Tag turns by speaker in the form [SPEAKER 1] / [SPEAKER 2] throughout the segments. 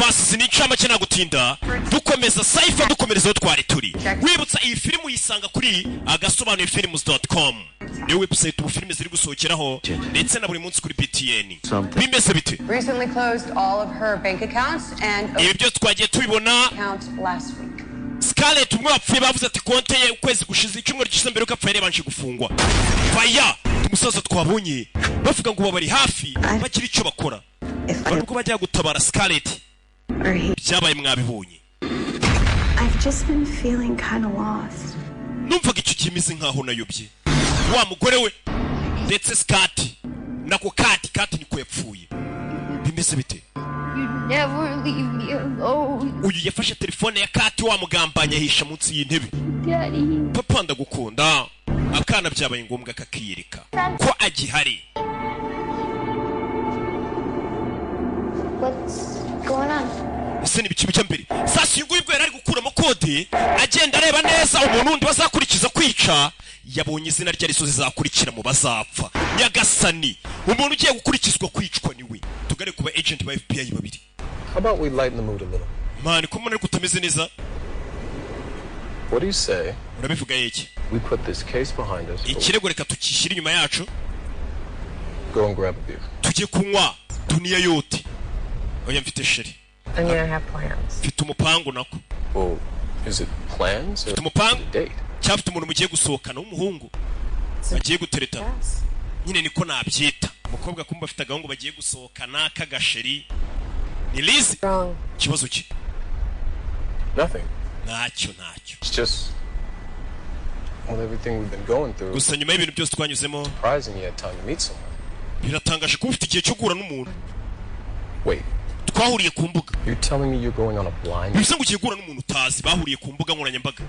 [SPEAKER 1] basi sinicama cyane gutinda dukomeza Cypher dukomereza aho twari turi. Wibutsa iyi filmu yisanga kuri agasobanuye films.com. Ni website ubu filime ziri gusohokeraho ndetse na buri munsi kuri BTN. Bimeze bite?
[SPEAKER 2] Recently closed all of her bank accounts and
[SPEAKER 1] ibyo twagiye tubibona
[SPEAKER 2] last week.
[SPEAKER 1] Scarlett umwe wapfuye bavuze ati konte ye ukwezi gushize icyumweru gishize mbere ko apfuye yabanje gufungwa. Faya umusaza twabonye bavuga ngo bari hafi bakiri icyo bakora. Bariko bajya gutabara Scarlett. Byabaye mwabibonye.
[SPEAKER 3] I've just been feeling kind of lost.
[SPEAKER 1] Numvaga icyo kimize nkaho nayobye. Wa mugore we ndetse Skati nako Kati niko yapfuye. Bimeze bite?
[SPEAKER 4] Never leave me alone.
[SPEAKER 1] Uyu yafashe telefone ya Kati wa mugambanya hisha munsi y'intebe.
[SPEAKER 4] Daddy.
[SPEAKER 1] Papa ndagukunda. Akana byabaye ngombwa kakiyereka ko agihari.
[SPEAKER 4] What's going on?
[SPEAKER 1] Ese ni bici bijya mbere. Sasa yuguye bwo yari gukuramo kode agenda areba neza umuntu undi bazakurikiza kwica. Yabonye izina rya risozi zakurikira mu bazapfa. Nyagasani umuntu ugiye gukurikizwa kwicwa niwe. Tugare kuba agent ba FBI babiri.
[SPEAKER 5] How about we lighten the mood a little?
[SPEAKER 1] Man, ko umuntu kutameze neza.
[SPEAKER 5] What do you say?
[SPEAKER 1] Urabivuga yiki?
[SPEAKER 5] We put this case behind us.
[SPEAKER 1] Ikirego reka tukishira inyuma yacu.
[SPEAKER 5] Go and grab a beer.
[SPEAKER 1] Tujye kunywa dunia yote. Oya mfite sheri.
[SPEAKER 2] And you don't have plans.
[SPEAKER 1] Mfite umupango nako.
[SPEAKER 5] Well, is it plans or
[SPEAKER 1] umupango?
[SPEAKER 5] Date?
[SPEAKER 1] Cyafite umuntu mugiye gusohokana w'umuhungu. Bagiye gutereta. Nyine niko nabyita. Umukobwa kumba afite agahungu bagiye gusohokana kagasheri. Ni Liz? Kibazo ki?
[SPEAKER 5] Nothing.
[SPEAKER 1] Ntacyo.
[SPEAKER 5] It's just with everything we've been going through.
[SPEAKER 1] Gusa nyuma y'ibintu byose twanyuzemo.
[SPEAKER 5] Surprising you had time to meet someone.
[SPEAKER 1] Biratangaje ko ufite igihe cyo guhura n'umuntu.
[SPEAKER 5] Wait.
[SPEAKER 1] Twahuriye ku mbuga.
[SPEAKER 5] You're telling me you're going on a blind?
[SPEAKER 1] Bisa ngo ugiye guhura n'umuntu utazi bahuriye ku mbuga nkoranyambaga.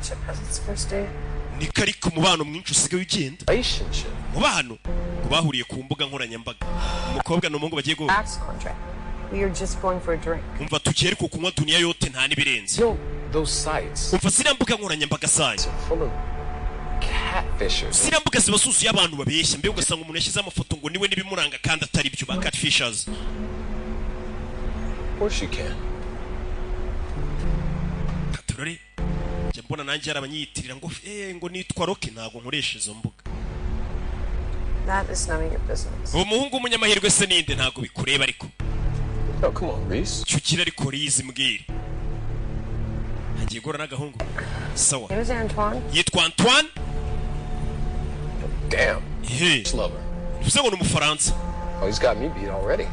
[SPEAKER 1] Ni kari ku mubano mwinshi usigaye ugenda.
[SPEAKER 5] Relationship.
[SPEAKER 1] Mubano ngo bahuriye ku mbuga nkoranyambaga. Umukobwa n'umuhungu bagiye go.
[SPEAKER 2] We are just going for a drink.
[SPEAKER 1] Umva tukere ku kunywa dunia yote nta nibirenze.
[SPEAKER 5] Those sites.
[SPEAKER 1] Umva sira mbuga nkoranyambaga saye.
[SPEAKER 5] Full of catfishers.
[SPEAKER 1] Sira mbuga zibasusuye abantu babeshya mbe ugasanga umuntu yashyize amafoto ngo niwe nibimuranga kandi atari byo ba catfishers.
[SPEAKER 5] Of course you can.
[SPEAKER 1] Katurore. Je mbona nanjye arabanyiyitirira ngo nitwa Rock ntago nkoresha izo mbuga.
[SPEAKER 2] That is none of your business.
[SPEAKER 1] Umuhungu umunyamahirwe se ninde ntago bikureba ariko.
[SPEAKER 5] Oh, come on, Reese.
[SPEAKER 1] Cyukira ariko Reese mbwira. Hagiye gora n'agahungu. Sawa.
[SPEAKER 2] It was Antoine.
[SPEAKER 1] Yitwa Antoine?
[SPEAKER 5] Damn.
[SPEAKER 1] Hey.
[SPEAKER 5] Lover.
[SPEAKER 1] Uze ngo n'umufaransa.
[SPEAKER 5] Oh, he's got me beat already.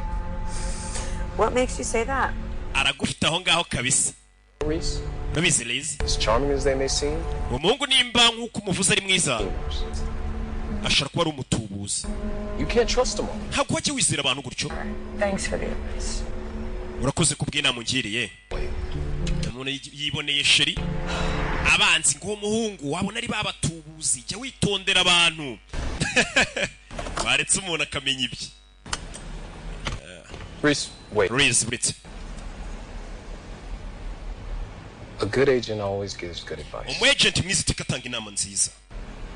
[SPEAKER 2] What makes you say that?
[SPEAKER 1] Aragufite aho ngaho kabisa.
[SPEAKER 5] Reese.
[SPEAKER 1] Babizi Liz.
[SPEAKER 5] As charming as they may seem.
[SPEAKER 1] Umuhungu nimba nkuko umuvuze ari mwiza. Ashara kuba ari umutubuzi.
[SPEAKER 5] You can't trust them all.
[SPEAKER 1] Ntabwo wajye wizera abantu gutyo.
[SPEAKER 2] Thanks for the advice.
[SPEAKER 1] Urakoze kubwina mungiriye. Umuntu yiboneye sheri. Abanzi ngo umuhungu wabona ari babatubuzi. Jya witondera abantu. Baretse umuntu akamenya ibye.
[SPEAKER 5] Reese, wait.
[SPEAKER 1] Reese, Brit.
[SPEAKER 5] A good agent always gives good advice.
[SPEAKER 1] Agent mwiza tikatanga inama nziza.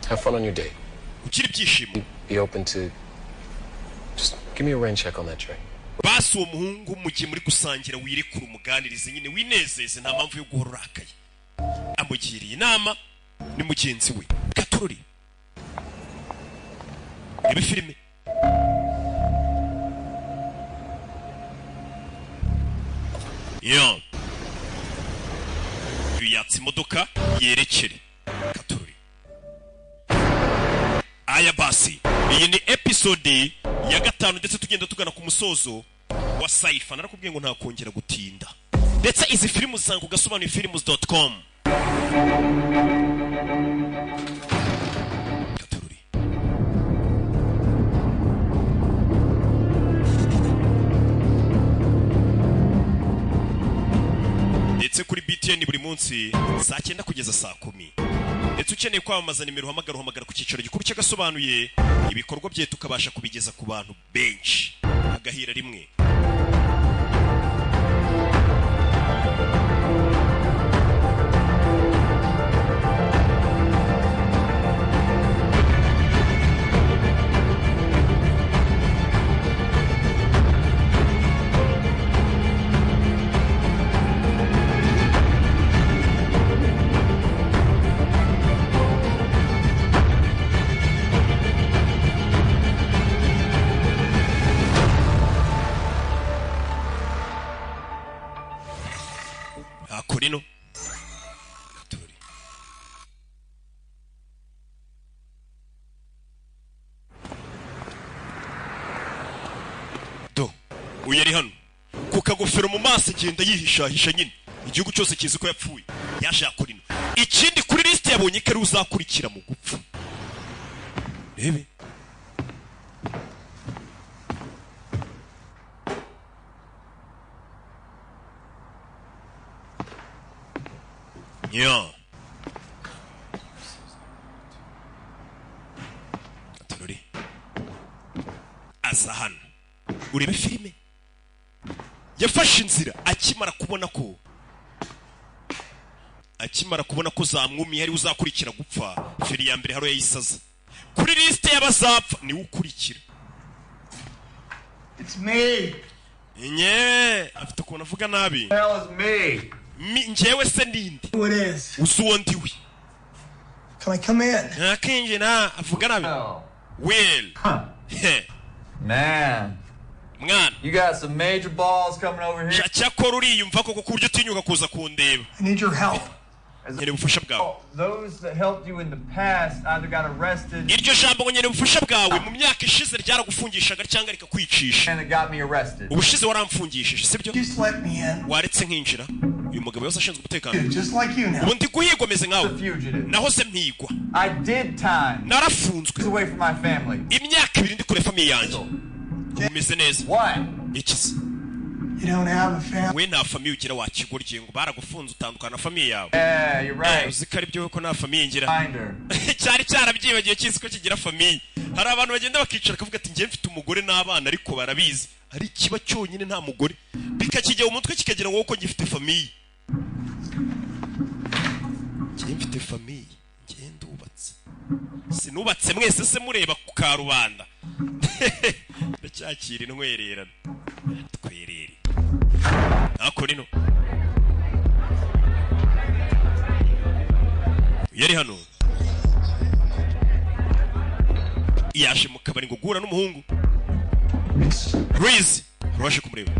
[SPEAKER 5] Have fun on your date.
[SPEAKER 1] Ukiri byishimo.
[SPEAKER 5] Be open to just give me a rain check on that drink.
[SPEAKER 1] Basi uwo muhungu mugiye muri gusangira wirekura umuganirize nyine winezeze nta mpamvu yo guhora urakaye. Amugiriye inama ni mugenzi we. Katurori. Ibi filime. Yo. Yatsi imodoka yerekere. Katurori. Aya basi. Iyi ni episode ya 5 ndetse tugenda tugana ku musozo wa Cypher. Narakubwiye ngo nta kongera gutinda. Ndetse izi filmu zisanga ku gasobanuye films.com. Katurori. Ndetse kuri BTN buri munsi saa 9 kugeza saa 10. Ndetse ukeneye kwamamaza nimero uhamagara ku cyicaro gikuru cy'agasobanuye ibikorwa bye tukabasha kubigeza ku bantu benshi agahira rimwe. akora ino do uyu ari hano ku kagofero mu maso agenda yihishahisha nyine igihugu cyose kizi ko yapfuye yaje akora ino ikindi kuri liste yabonye ko ari uzakurikira mu gupfa rebe Yeah. Atarori. Aza hano. Urebe filime. Yafashe inzira akimara kubona ko zamwumi yari uzakurikira gupfa. Feri ya mbere haro yayisaza. Kuri liste y'abazapfa ni ukurikira.
[SPEAKER 6] It's me.
[SPEAKER 1] Nye, afite ukuntu avuga nabi.
[SPEAKER 6] Hell is me.
[SPEAKER 1] Njyewe se ndinde.
[SPEAKER 6] Who it is?
[SPEAKER 1] Uzuwo ndiwe.
[SPEAKER 6] Can I come in?
[SPEAKER 1] Nakinje na avuga nabi. Will.
[SPEAKER 7] Man.
[SPEAKER 1] Mwana.
[SPEAKER 7] You got some major balls coming over here.
[SPEAKER 1] Cyakora uriyumva koko ku buryo utinyuka kuza kundeba.
[SPEAKER 6] I need your help.
[SPEAKER 1] Nyene ubufasha bwawe.
[SPEAKER 7] Those that helped you in the past either got arrested.
[SPEAKER 1] Iryo jambo ngo nyene ubufasha bwawe mu myaka ishize ryaragufungishaga cyangwa rikakwicisha.
[SPEAKER 7] And it got me arrested.
[SPEAKER 1] Ubushize waramfungishije sibyo?
[SPEAKER 6] Just let me in.
[SPEAKER 1] Waretse nkinjira. Uyu mugabo yose ashinzwe umutekano.
[SPEAKER 6] Just like you now.
[SPEAKER 1] Ubundi guhigwa meze nkawe. Naho se mpigwa.
[SPEAKER 7] I did time.
[SPEAKER 1] Narafunzwe.
[SPEAKER 7] Away from my family.
[SPEAKER 1] Imyaka 2 ndi kure family yanjye. Umeze neza.
[SPEAKER 7] What?
[SPEAKER 1] Ikisi.
[SPEAKER 6] You don't have a family.
[SPEAKER 1] We nta family ugira wakigorye ngo baragufunze utandukana na family yawe.
[SPEAKER 7] Yeah, you're right.
[SPEAKER 1] Uzikari byo ko nta family ngira. Cyari cyarabyibagiye kizi ko kigira famille. Hari abantu bagenda bakicara kavuga ati ngiye mfite umugore n'abana ariko barabizi. Ari kiba cyonyine nta mugore. Bikakijya umutwe kikagira ngo uko gifite famille. Ngiye mfite famille. Ngiye ndubatse. Sinubatse mwese se mureba ku karubanda. Ndacyakira intwererana. Twerere. Akora ino. Yari hano. Yaje mu kabari ngo gura n'umuhungu. Reese. Rwaje kumureba.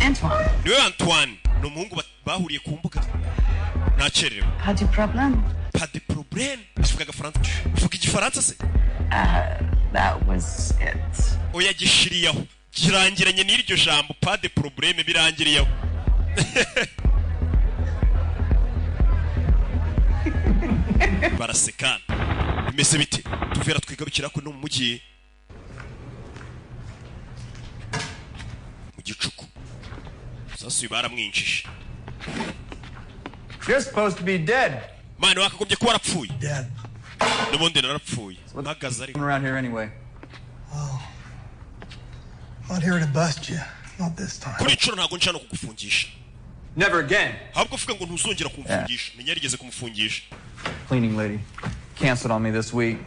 [SPEAKER 3] Antoine.
[SPEAKER 1] Niwe Antoine. N'umuhungu bahuriye ku mbuga. Nacerewe.
[SPEAKER 3] Pas de problème.
[SPEAKER 1] Pas de problème. Uvuga Agafaransa. Uvuga Igifaransa se?
[SPEAKER 3] That was it.
[SPEAKER 1] Oya gishiriyaho. Kirangiranye n'iryo jambo pas de problème birangiriyeho. Barasekana. Bimeze bite? Tuvera twigarukira ko no mu mujyi. Mu gicuku. Sasa baramwinjije.
[SPEAKER 7] You're supposed to be dead.
[SPEAKER 1] Mane wakagombye kuba warapfuye.
[SPEAKER 6] Dead.
[SPEAKER 1] N'ubundi narapfuye. Mpagaze ariko.
[SPEAKER 7] Around here anyway.
[SPEAKER 6] Oh. I'm not here to bust you. Not this time.
[SPEAKER 1] Kuri inshuro ntago nshano kugufungisha.
[SPEAKER 7] Never again.
[SPEAKER 1] Ahubwo uvuga ngo ntuzongera kumfungisha. Ntinyarigeze kumufungisha.
[SPEAKER 7] Cleaning lady canceled on me this week.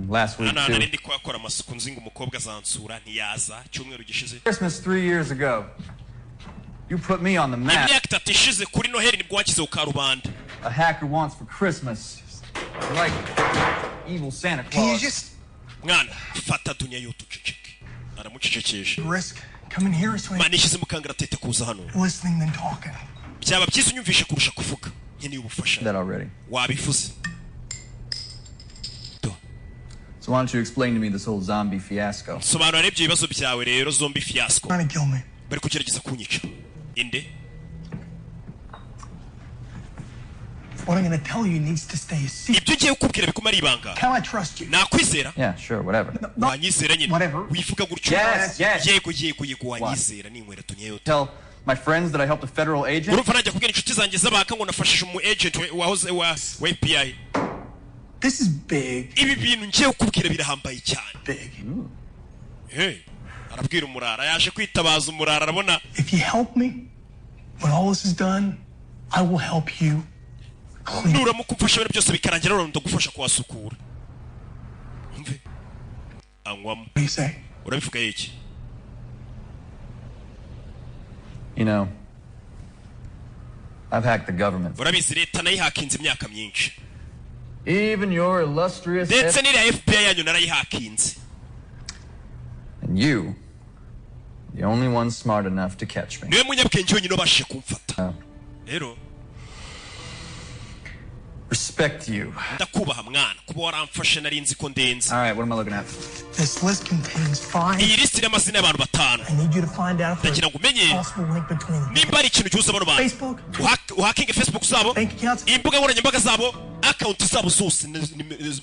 [SPEAKER 7] Last week
[SPEAKER 1] Ana
[SPEAKER 7] too.
[SPEAKER 1] narindi kwakora amasuku nzinga umukobwa zansura ntiyaza cyumweru gishize.
[SPEAKER 7] Christmas 3 years ago. You put me on the map.
[SPEAKER 1] Imyaka 3 ishize kuri Noheli nibwo wakize ukarubanda.
[SPEAKER 7] A hacker wants for Christmas. Like evil Santa Claus.
[SPEAKER 6] Can you just
[SPEAKER 1] Mwana fata dunya yotuceceke. Aramucecekesha.
[SPEAKER 6] risk coming here so
[SPEAKER 1] Mani ishyize mukangara tete kuza hano.
[SPEAKER 6] listening than talking?
[SPEAKER 1] Byaba byiza unyumvishe kurusha kuvuga. Nkeneye ubufasha.
[SPEAKER 7] That already.
[SPEAKER 1] Wabivuze.
[SPEAKER 7] So why don't you explain to me this whole zombie fiasco?
[SPEAKER 1] Sobanura ibyo bibazo byawe rero zombie fiasco.
[SPEAKER 6] Trying to kill me.
[SPEAKER 1] Bari kugerageza kunyica. Inde?
[SPEAKER 6] What I'm going to tell you needs to stay a secret.
[SPEAKER 1] Ibyo ngiye kukubwira bikumara ibanga.
[SPEAKER 6] Can I trust you?
[SPEAKER 1] Nakwizera?
[SPEAKER 7] Yeah, sure, whatever.
[SPEAKER 1] Wanyizera nyine.
[SPEAKER 6] Whatever.
[SPEAKER 1] Wivuga gutyo.
[SPEAKER 7] Yes.
[SPEAKER 1] Yego wanyizera ninkwera tunyeyo.
[SPEAKER 7] Tell my friends that I helped a federal agent.
[SPEAKER 1] Urumva najya kubwira inshuti zanjye zabaka ngo nafashije umu agent wahoze wa FBI.
[SPEAKER 6] This is big.
[SPEAKER 1] Ibi bintu ngiye kukubwira birahambaye cyane.
[SPEAKER 6] Big.
[SPEAKER 1] Hey. Arabwira umurara yaje kwitabaza umurara arabona.
[SPEAKER 6] If you help me, when all this is done, I will help you clean.
[SPEAKER 1] Nuramukufasha ibintu byose bikarangira rero ndagufasha kuwasukura. Umve. Anwamo.
[SPEAKER 6] What do you say?
[SPEAKER 1] Urabivuga iki?
[SPEAKER 7] You know, I've hacked the government.
[SPEAKER 1] Urabizi leta nayihakinze imyaka myinshi.
[SPEAKER 7] Even your illustrious
[SPEAKER 1] Ndetse n'ira FBI yanyu narayihakinze.
[SPEAKER 7] And you, the only one smart enough to catch me.
[SPEAKER 1] Niwe munyabwenge wenyine ubashije kumfata. rero
[SPEAKER 7] Respect you.
[SPEAKER 1] ndakubaha mwana kuba waramfashe nari nzi ko ndenze.
[SPEAKER 7] All right, what am I looking at?
[SPEAKER 6] This list contains 5.
[SPEAKER 1] iyi list y'amazina y'abantu batanu.
[SPEAKER 6] I need you to find out if
[SPEAKER 1] ndagira ngo umenye
[SPEAKER 6] there's a possible link between them.
[SPEAKER 1] nimba ari ikintu gihuza bano bantu.
[SPEAKER 6] Facebook,
[SPEAKER 1] uhakinge Facebook zabo,
[SPEAKER 6] bank accounts.
[SPEAKER 1] imbuga nkoranyambaga zabo, account zabo zose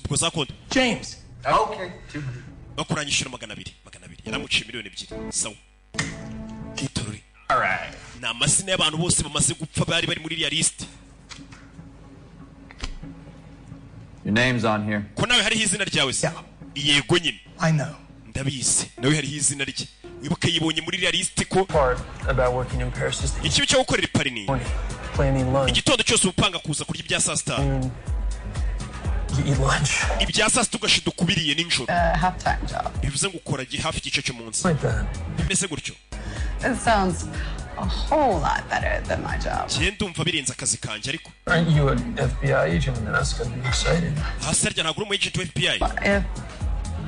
[SPEAKER 1] ubwo za konti.
[SPEAKER 6] James.
[SPEAKER 7] Okay.
[SPEAKER 1] bakuranyishura 200 yaramuciye miliyoni 2 sawa. Gitorori.
[SPEAKER 7] All right.
[SPEAKER 1] ni amazina y'abantu bose bamaze gupfa bari muri iriya list.
[SPEAKER 7] Your name's on here.
[SPEAKER 1] ko nawe hariho izina ryawe se?
[SPEAKER 6] Yeah.
[SPEAKER 1] yego nyine
[SPEAKER 6] I know.
[SPEAKER 1] ndabizi nawe hariho izina rye. wibuke yibonye muri iriya list ko
[SPEAKER 6] Part about working in Paris is the
[SPEAKER 1] ikibi cyo gukorera iparini
[SPEAKER 6] planning lunch.
[SPEAKER 1] igitondo cyose upanga kuza kurya ibya saa sita.
[SPEAKER 6] You eat lunch.
[SPEAKER 1] ibya saa sita ugashiduka ukubiriye nijoro.
[SPEAKER 4] Half-time job.
[SPEAKER 1] bivuze ngo ukora hafi igice cy'umunsi.
[SPEAKER 6] Like that.
[SPEAKER 1] bimeze gutyo.
[SPEAKER 4] It sounds a whole lot better than my job.
[SPEAKER 1] njye ndumva birenze akazi kanjye ariko.
[SPEAKER 6] Aren't you an FBI agent? And that's gonna be exciting.
[SPEAKER 1] hasi harya ntabwo uri umu agent wa FBI.
[SPEAKER 4] If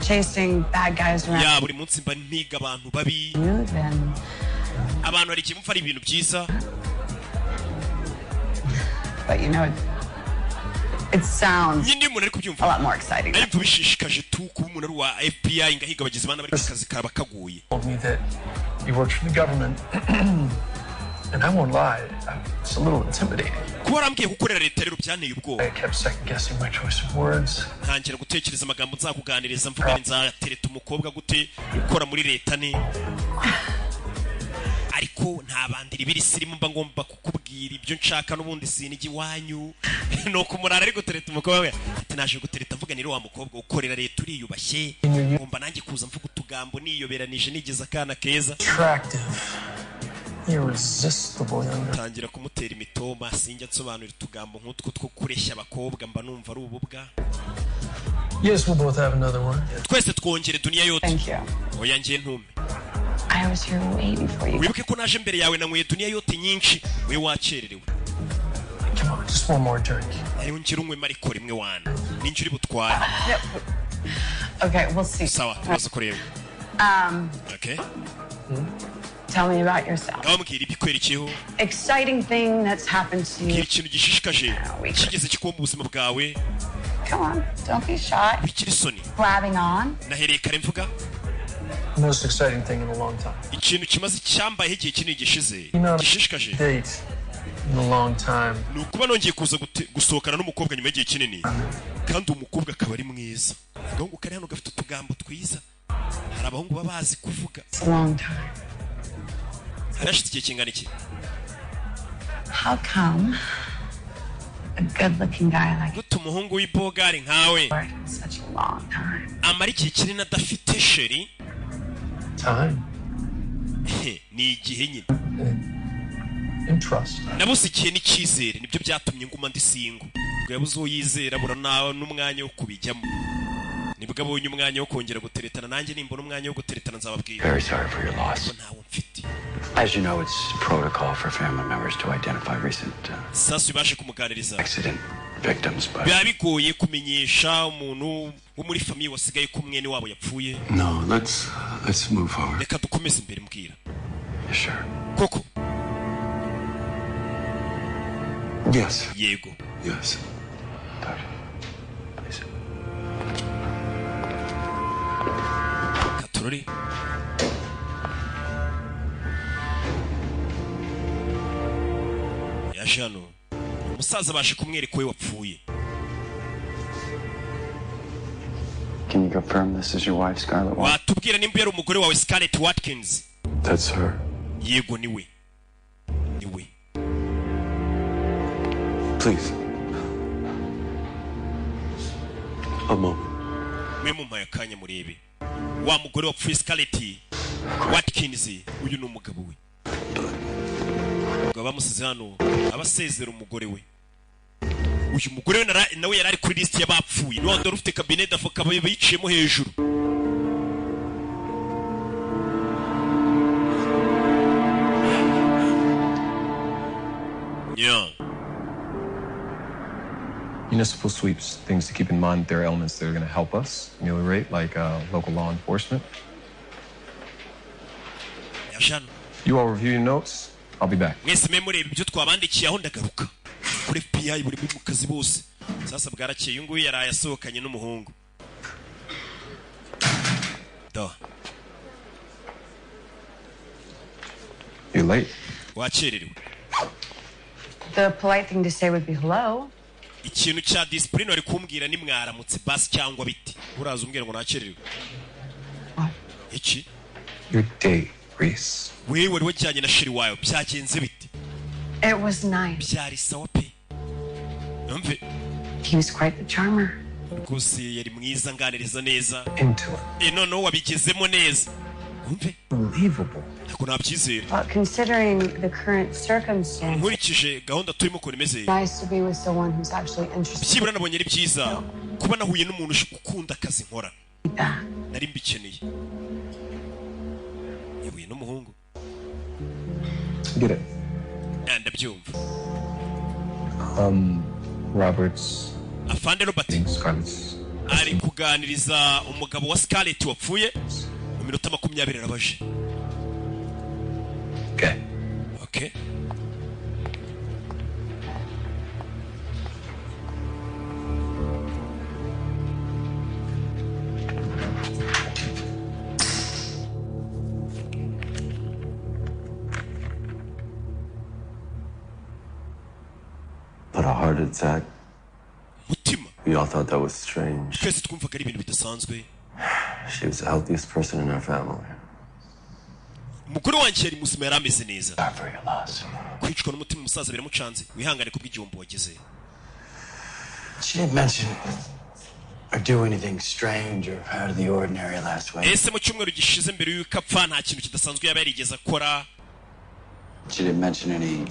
[SPEAKER 4] chasing bad guys around
[SPEAKER 1] ya buri munsi mba mpiga abantu babi.
[SPEAKER 4] you, then
[SPEAKER 1] abantu hari igihe mumva ari ibintu byiza.
[SPEAKER 4] but you know it sounds
[SPEAKER 1] nyine iyo umuntu ari
[SPEAKER 4] a
[SPEAKER 1] kubyumva
[SPEAKER 4] lot more exciting.
[SPEAKER 1] ariko bishishikaje tu kuba umuntu ari uwa FBI ngahiga abagizi bana bari ku kazi kaba kaguye.
[SPEAKER 6] Told me that you worked for the government, and I won't lie, it's a little intimidating.
[SPEAKER 1] kuba warambwiye gukorera leta rero byanteye ubwoba.
[SPEAKER 6] I kept second guessing my choice of words.
[SPEAKER 1] ntangira gutekereza amagambo nzakuganiriza mvuga ni nzatereta umukobwa gute ukora muri leta ne. ariko nta bandiri biri sirimu mba ngomba kukubwira ibyo nshaka n'ubundi sinigi wanyu. nuko umurara ari gutereta umukobwa we ati naje gutereta mvuga ni wa mukobwa ukorera leta uriyubashye ngomba nanjye kuza mvuga utugambo niyoberanije nigeze akana keza.
[SPEAKER 6] Attractive. Irresistible young.
[SPEAKER 1] tangira kumutera imitoma sinjya nsobanura utugambo nk'utwo two kureshya abakobwa mba numva ari ububwa.
[SPEAKER 6] Yes, we'll both have another one.
[SPEAKER 1] twese twongere duniya yote.
[SPEAKER 4] Thank you.
[SPEAKER 1] oya njye ntume.
[SPEAKER 4] I was here waiting for you.
[SPEAKER 1] wibuke ko naje mbere yawe nanyweye duniya yote nyinshi we wakererewe.
[SPEAKER 6] Come on, just one more drink.
[SPEAKER 1] ariho ngira unywe mariko rimwe wana ninjye uri butware.
[SPEAKER 4] Okay, we'll see.
[SPEAKER 1] sawa tumaze kureba. okay
[SPEAKER 4] Tell me about yourself.
[SPEAKER 1] ngaho mbwira ibikwerekeyeho.
[SPEAKER 4] Exciting thing that's happened to
[SPEAKER 1] mbwira
[SPEAKER 4] you.
[SPEAKER 1] ikintu gishishikaje kigeze kikuba mu buzima bwawe.
[SPEAKER 4] Come on, don't be shy.
[SPEAKER 1] bikiri isoni.
[SPEAKER 4] Grabbing on.
[SPEAKER 1] nahereye kare mvuga
[SPEAKER 6] The most exciting thing in a long time.
[SPEAKER 1] ikintu kimaze cyambayeho igihe kinini gishize gishishikaje
[SPEAKER 6] Date in a long time.
[SPEAKER 1] ni ukuba nongeye kuza gusohokana n'umukobwa nyuma y'igihe kinini kandi umukobwa akaba ari mwiza. agahungu kari hano gafite utugambo twiza. hari abahungu baba bazi kuvuga.
[SPEAKER 4] It's a long time.
[SPEAKER 1] harashize igihe kingana iki?
[SPEAKER 4] How come a good-looking guy like
[SPEAKER 1] gute umuhungu w'ibogari nkawe
[SPEAKER 4] you worked such a long time?
[SPEAKER 1] amara igihe kinini adafite sheri?
[SPEAKER 6] Time
[SPEAKER 1] ni igihe nyine.
[SPEAKER 6] and trust.
[SPEAKER 1] nabuze igihe n'icyizere nibyo byatumye nguma ndi singo. ubwo yabuze uwo yizera abura n'umwanya wo kubijyamo. nibwo abonye umwanya wo kongera guteretana nanjye nimbona umwanya wo guteretana nzababwira.
[SPEAKER 8] Very sorry for your loss.
[SPEAKER 1] ntawo mfite.
[SPEAKER 8] As you know, it's protocol for family members to identify recent
[SPEAKER 1] sasu ibashe kumuganiriza.
[SPEAKER 8] accident victims, but
[SPEAKER 1] biba bigoye kumenyesha umuntu wo muri famiye wasigaye ko mwene wabo yapfuye.
[SPEAKER 8] no. Let's move forward.
[SPEAKER 1] reka dukomeze imbere mbwira.
[SPEAKER 8] Sure.
[SPEAKER 1] koko
[SPEAKER 8] Yes.
[SPEAKER 1] yego.
[SPEAKER 8] Yes. Please.
[SPEAKER 1] katorori yaje hano umusaza abashe kumwereka we wapfuye.
[SPEAKER 8] Can you confirm this is your wife, Scarlett?
[SPEAKER 1] watubwira nimba yari umugore wawe Scarlett Watkins?
[SPEAKER 8] That's her.
[SPEAKER 1] yego niwe. niwe.
[SPEAKER 8] Please. A moment.
[SPEAKER 1] mwe mumpaye akanya murebe wa mugore wapfuye Scarlett Watkins uyu ni umugabo we. ubwo bamusize hano abasezera umugore we. uyu mugore we nawe yari ari kuri list y'abapfuye. niwe wari ufite cabinet d'avocat biciyemo hejuru. yeah.
[SPEAKER 5] Municipal sweeps, things to keep in mind. There are elements that are going to help us ameliorate, like local law enforcement.
[SPEAKER 1] yaje hano
[SPEAKER 5] You all review your notes. I'll be back.
[SPEAKER 1] mwese memureba ibyo twabandikiye aho ndagaruka kuri FBI buri mu kazi bose sasa bwarakeye uyu nguyu yaraye asohokanye n'umuhungu da
[SPEAKER 5] You're late.
[SPEAKER 1] wakererewe
[SPEAKER 4] The polite thing to say would be hello.
[SPEAKER 1] ikintu cya discipline ari kumbwira ni mwaramutse basi cyangwa biti uraza umbwira ngo nakererewe iki
[SPEAKER 5] Your day, Reese.
[SPEAKER 1] wewe wari wajyanye na shiri wayo byagenze biti
[SPEAKER 4] It was nice.
[SPEAKER 1] byari sawa pe numve
[SPEAKER 4] He was quite the charmer.
[SPEAKER 1] rwose yari mwiza nganiriza neza
[SPEAKER 5] Into it.
[SPEAKER 1] noneho wabigezemo neza numve
[SPEAKER 5] Unbelievable.
[SPEAKER 1] ntabwo nabyizera
[SPEAKER 4] Well, considering the current circumstances,
[SPEAKER 1] nkurikije gahunda turimo ukuntu imeze
[SPEAKER 4] nice to be with someone who's actually interested
[SPEAKER 1] byibura nabonye ari byiza kuba nahuye n'umuntu ukunda akazi nkora
[SPEAKER 4] in that.
[SPEAKER 1] nari mbikeneye yahuye n'umuhungu
[SPEAKER 5] Get it.
[SPEAKER 1] ndabyumva
[SPEAKER 5] Robert's
[SPEAKER 1] afande Robert
[SPEAKER 5] Scarlett's.
[SPEAKER 1] ari kuganiriza umugabo wa Scarlett wapfuye mu minota 20 arabaje
[SPEAKER 5] Okay.
[SPEAKER 1] okay
[SPEAKER 8] But a heart attack.
[SPEAKER 1] mutima
[SPEAKER 8] We all thought that was strange.
[SPEAKER 1] twese twumvaga ari ibintu bidasanzwe
[SPEAKER 8] She was the healthiest person in our family.
[SPEAKER 1] umugore wanjye yari muzima yari ameze neza
[SPEAKER 8] Sorry for your loss.
[SPEAKER 1] kwicwa n'umutima umusaza biramucanze wihangane kubw'igihombo wagize
[SPEAKER 8] She didn't mention or do anything strange or out of the ordinary last week.
[SPEAKER 1] ese mu cyumweru gishize mbere y'uko apfa nta kintu kidasanzwe yaba yarigeze akora
[SPEAKER 8] She didn't mention any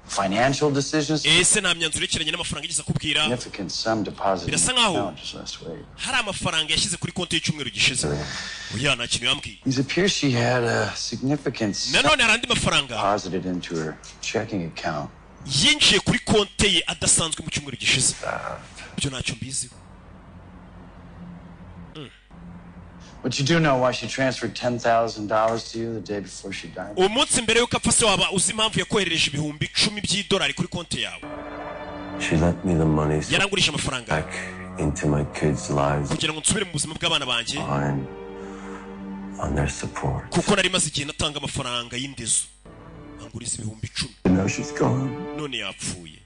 [SPEAKER 8] financial decisions.
[SPEAKER 1] ese nta myanzuro yerekeranye n'amafaranga yigeze akubwira
[SPEAKER 8] Significant sum deposited in
[SPEAKER 1] Birasa
[SPEAKER 8] the
[SPEAKER 1] nkaho
[SPEAKER 8] account just last week.
[SPEAKER 1] hari amafaranga yashyize kuri konti y'icyumweru gishize oya nta kintu yambwiye
[SPEAKER 8] It appears she had a significant sum
[SPEAKER 1] nanone hari andi mafaranga
[SPEAKER 8] deposited into her checking account.
[SPEAKER 1] yinjiye kuri konti ye adasanzwe mu cyumweru gishize ibyo ntacyo mbiziho
[SPEAKER 8] But you do know why she transferred $10,000 to you the day before she died?
[SPEAKER 1] umunsi mbere y'uko apfa se waba uzi impamvu yakoherereje ibihumbi 10 by'idolari kuri konti yawe
[SPEAKER 8] She left me the money so
[SPEAKER 1] yarangurije amafaranga
[SPEAKER 8] back into my kids' lives
[SPEAKER 1] kugira ngo nsubire mu buzima bw'abana banjye
[SPEAKER 8] on their support.
[SPEAKER 1] kuko nari maze igihe natanga amafaranga y'indezo anguriza ibihumbi 10
[SPEAKER 8] And now she's gone.
[SPEAKER 1] none yapfuye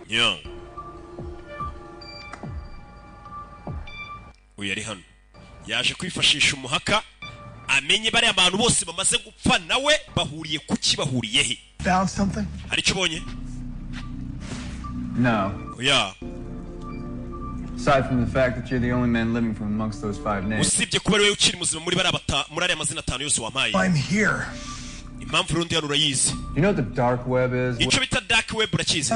[SPEAKER 1] yeah uyu ari hano yaje kwifashisha umuhaka amenye bari abantu bose bamaze gupfa nawe bahuriye kuki bahuriye he
[SPEAKER 6] Found something?
[SPEAKER 1] hari icyo ubonye
[SPEAKER 7] No.
[SPEAKER 1] yeah
[SPEAKER 7] Aside from the fact that you're the only man living from amongst those 5 names.
[SPEAKER 1] usibye kuba ari wowe ukiri muzima muri ariya mazina 5 yose wampaye
[SPEAKER 6] I'm here.
[SPEAKER 1] impamvu rundi hano urayizi
[SPEAKER 7] You know what the dark web is?
[SPEAKER 1] icyo bita dark web urakizi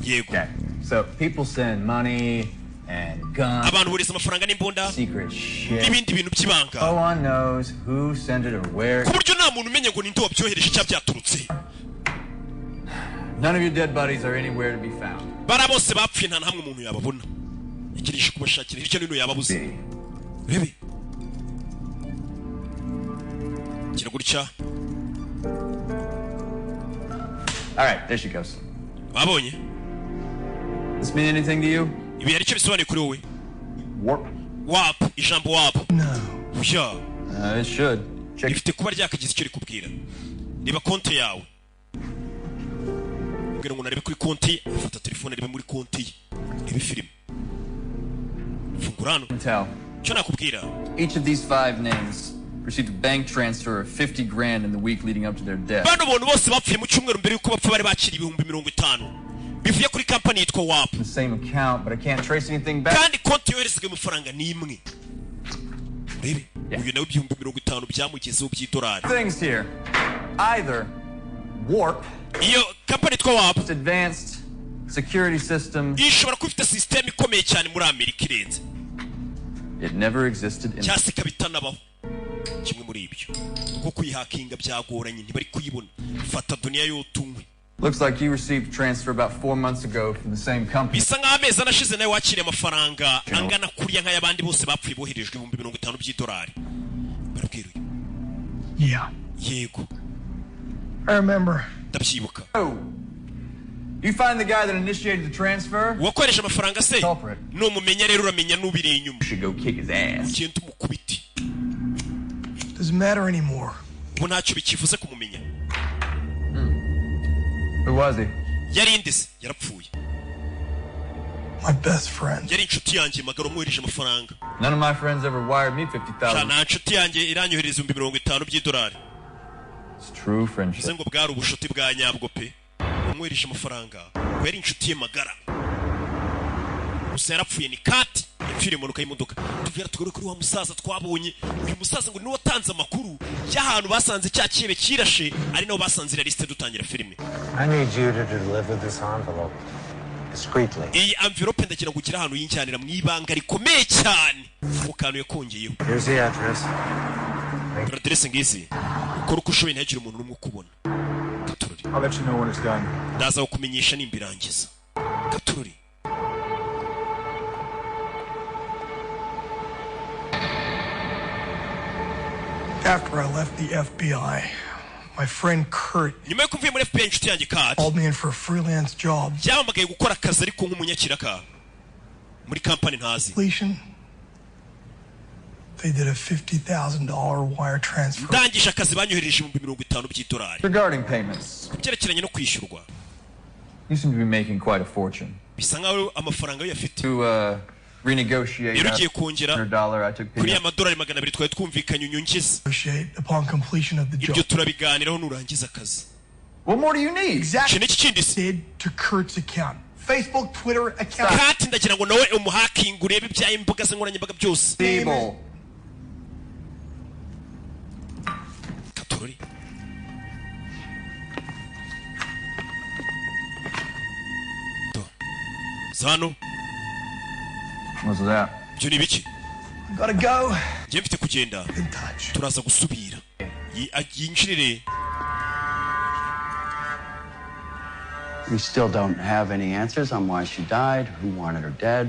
[SPEAKER 1] yego
[SPEAKER 7] Okay. So people send money and guns,
[SPEAKER 1] abantu buriza amafaranga n'imbunda
[SPEAKER 7] secret shit.
[SPEAKER 1] n'ibindi bintu by'ibanga
[SPEAKER 7] No one knows who sent it or where.
[SPEAKER 1] ku buryo nta muntu umenya ngo ninde wabyohereje cyangwa byaturutse
[SPEAKER 7] None of your dead bodies are anywhere to be found.
[SPEAKER 1] bara bose bapfuye nta na hamwe umuntu yababona yakirishe kubashakira hirya no hino yababuze urebe gira gutya
[SPEAKER 7] All right, there she goes.
[SPEAKER 1] babonye
[SPEAKER 7] This mean anything to you?
[SPEAKER 1] ibi hari icyo bisobanuye kuri wowe
[SPEAKER 7] Warp.
[SPEAKER 1] wap ijambo wap ya
[SPEAKER 7] It should. Check.
[SPEAKER 1] rifite kuba ryakagize icyo rikubwira reba konti yawe ubwira ngo narebe kuri konti afata telefone arebe muri konti ye rebe filime fungura hano
[SPEAKER 7] Tell.
[SPEAKER 1] icyo nakubwira
[SPEAKER 7] Each of these 5 names received a bank transfer of 50 grand in the week leading up to their death.
[SPEAKER 1] bano bantu bose bapfuye mu cyumweru mbere y'uko bapfa bari bakira ibihumbi 50 bivuye kuri kampani yitwa wap
[SPEAKER 7] The same account, but I can't trace anything back.
[SPEAKER 1] kandi konti yoherezwa amafaranga ni imwe rebe uyu nawe ibihumbi 50 byamugezeho by'idolari
[SPEAKER 7] Things here. Either Warp,
[SPEAKER 1] iyo kampani yitwa wap
[SPEAKER 7] advanced security system,
[SPEAKER 1] ishobora kuba ifite sisiteme ikomeye cyane muri amerika irenze
[SPEAKER 7] it never existed in
[SPEAKER 1] cyangwa se ikaba itanabaho kimwe muri ibyo kuko kuyihakinga byagoranye ntibari kuyibona fata duniya yotunywe
[SPEAKER 7] Looks like you received a transfer about 4 months ago from the same company.
[SPEAKER 1] bisa nk'amezi anashize nawe wakiriye amafaranga angana kuriya nk'ay'abandi bose bapfuye boherejwe $50,000 barabwira uyu
[SPEAKER 6] Yeah,
[SPEAKER 1] yego
[SPEAKER 6] I remember.
[SPEAKER 1] ndabyibuka
[SPEAKER 7] Oh, you find the guy that initiated the transfer?
[SPEAKER 1] uwakoresha amafaranga se
[SPEAKER 7] Culprit.
[SPEAKER 1] numumenya rero uramenya n'ubiri inyuma
[SPEAKER 7] You should go kick his ass.
[SPEAKER 1] ugenda umukubiti
[SPEAKER 6] Doesn't matter anymore.
[SPEAKER 1] ubu ntacyo bikivuze kumumenya
[SPEAKER 7] Who was he?
[SPEAKER 1] yari indese yarapfuye
[SPEAKER 6] My best friend.
[SPEAKER 1] yari inshuti yanjye magaro mwohereje amafaranga
[SPEAKER 7] None of my friends ever wired me $50,000.
[SPEAKER 1] nta nshuti yanjye iranyohereza $50,000
[SPEAKER 7] It's true friendship.
[SPEAKER 1] bivuze ngo bwari ubushuti bwa nyabwo pe umwohereje amafaranga ngo yari inshuti ye magara gusa yarapfuye ni kati yapfiriye impanuka y'imodoka tubwira tugore kuri wa musaza twabonye uyu musaza ngo niwe watanze amakuru y'ahantu basanze cya kibe kirashe ari naho basanze iriya lisite dutangira filime
[SPEAKER 9] I need you to deliver this envelope discreetly.
[SPEAKER 1] iyi envelope ndagira ngo ugire ahantu yinjyanira mu ibanga rikomeye cyane ako kantu yakongeyeho
[SPEAKER 9] Here's the address.
[SPEAKER 1] aderese ngizi ukora uko ushoboye ntihagire umuntu n'umwe ukubona katurori
[SPEAKER 9] I'll let you know when it's done.
[SPEAKER 1] ndaza kukumenyesha nimba irangiza katurori
[SPEAKER 6] After I left the FBI, my friend Kurt
[SPEAKER 1] nyuma yo kuvuye muri FBI inshuti yanjye Kate
[SPEAKER 6] called me in for a freelance job.
[SPEAKER 1] yampamagaye gukora akazi ariko nk'umunyakiraka muri kampani ntazi
[SPEAKER 6] Completion. They did a $50,000 wire transfer.
[SPEAKER 1] ndangije akazi banyohereje $50,000
[SPEAKER 7] Regarding payments,
[SPEAKER 1] ku byerekeranye no kwishyurwa
[SPEAKER 7] you seem to be making quite a fortune.
[SPEAKER 1] bisa nk'aho amafaranga yo yafite
[SPEAKER 7] To renegotiate
[SPEAKER 1] rero
[SPEAKER 7] that
[SPEAKER 1] ugiye kongera
[SPEAKER 7] $100 I took
[SPEAKER 1] kuri ya
[SPEAKER 7] payment.
[SPEAKER 1] madolari $200 twari twumvikanye unyongeze
[SPEAKER 6] Negotiate upon completion of the
[SPEAKER 1] ibyo
[SPEAKER 6] job.
[SPEAKER 1] turabiganiraho nurangiza akazi
[SPEAKER 7] What more do you need?
[SPEAKER 6] Exactly.
[SPEAKER 1] iki ni iki kindi se
[SPEAKER 6] Did to Kurt's account. Facebook, Twitter account.
[SPEAKER 1] Kate ndagira ngo nawe umuhakinga urebe ibya imbuga ze nkoranyambaga byose
[SPEAKER 7] Stable.
[SPEAKER 1] katurori to zano
[SPEAKER 7] What's that?
[SPEAKER 1] ibyo ni biki
[SPEAKER 6] Gotta go.
[SPEAKER 1] njye mfite kugenda
[SPEAKER 6] In touch.
[SPEAKER 1] turaza gusubira yinjirire
[SPEAKER 8] We still don't have any answers on why she died, who wanted her dead.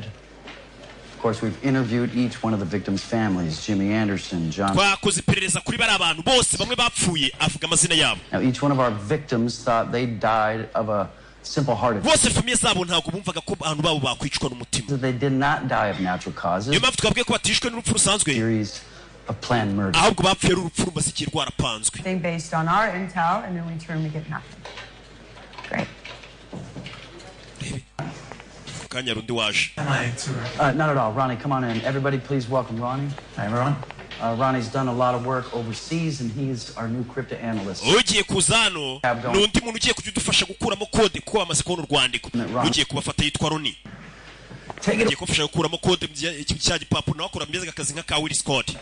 [SPEAKER 8] Of course, we've interviewed each one of the victims' families, Jimmy Anderson, John.
[SPEAKER 1] twakoze iperereza kuri bari abantu bose bamwe bapfuye avuga amazina yabo
[SPEAKER 8] Now, each one of our victims thought they died of a simple heart attack.
[SPEAKER 1] bose famiye zabo ntabwo bumvaga ko abantu babo bakwicwa n'umutima
[SPEAKER 8] They did not die of natural causes,
[SPEAKER 1] niyo mpamvu twabwiye ko batishwe n'urupfu rusanzwe
[SPEAKER 8] series of planned murder.
[SPEAKER 1] ahubwo bapfuye ari urupfu rumaze igihe rwarapanzwe
[SPEAKER 4] Based on our intel, and then we turn to get nothing. Great.
[SPEAKER 1] rebe ku kanya rundi waje
[SPEAKER 8] Not at all. Ronnie, come on in. Everybody, please welcome Ronnie.
[SPEAKER 9] Hi, everyone.
[SPEAKER 8] Ronnie's done a lot of work overseas, and he's our new crypto analyst.
[SPEAKER 1] ugiye kuza hano ni undi muntu ugiye kujya udufasha gukuramo kode kuko bamaze kubona urwandiko ugiye kubafata yitwa Roni ugiye kubafasha gukuramo kode cya gipapuro nawe akora mbese akazi nka ka Will Scott